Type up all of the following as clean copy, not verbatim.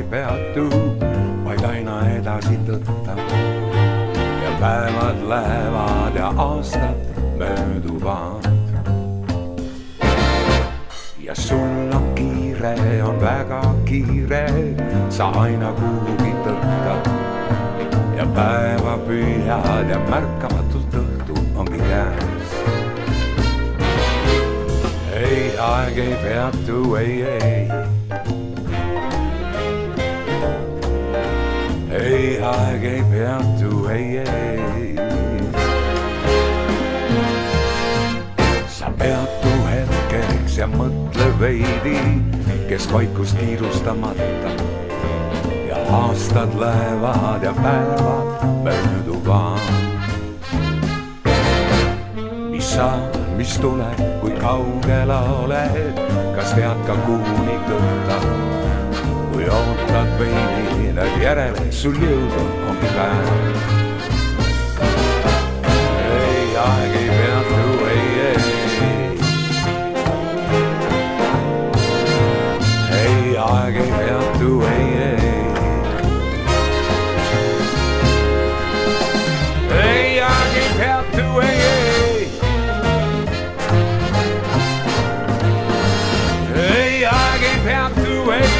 ei peatu, vaid aina edasi tõtta. Ja päevad lähevad ja aastad mööduvad. Ja sul on kiire, on väga kiire, sa aina kuhugi tõttad. Ja päeva püüad ja märkamatult õhtu ongi käes. Ei, aeg ei peatu, ei. Ei, aeg ei peatu, ei. Sa peatu hetkeks ja mõtle veidi, kes vaikust kiirustamata. Ja aastad lähevad ja päevad mööduvad. Mis saab, mis tuleb, kui kaugel oled, kas tead ka kuhuni tõtta? Kui ootad veidi, need järele sul jõudu ongi päev. Ei, aeg ei peatu, ei. Ei, aeg ei peatu, ei. Ei, aeg ei peatu, ei. Ei, aeg ei peatu, ei.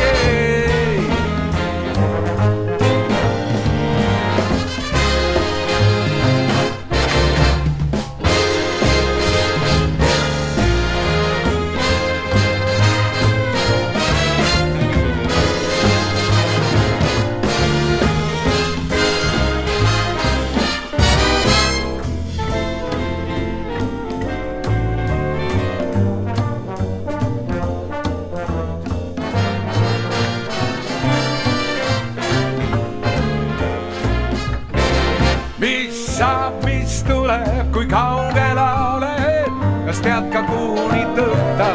Mis tuleb, kui kaugel oled, kas tead ka kuhuni tõtta?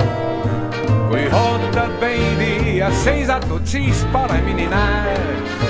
Kui ootad veidi ja seisatud, siis paremini näed.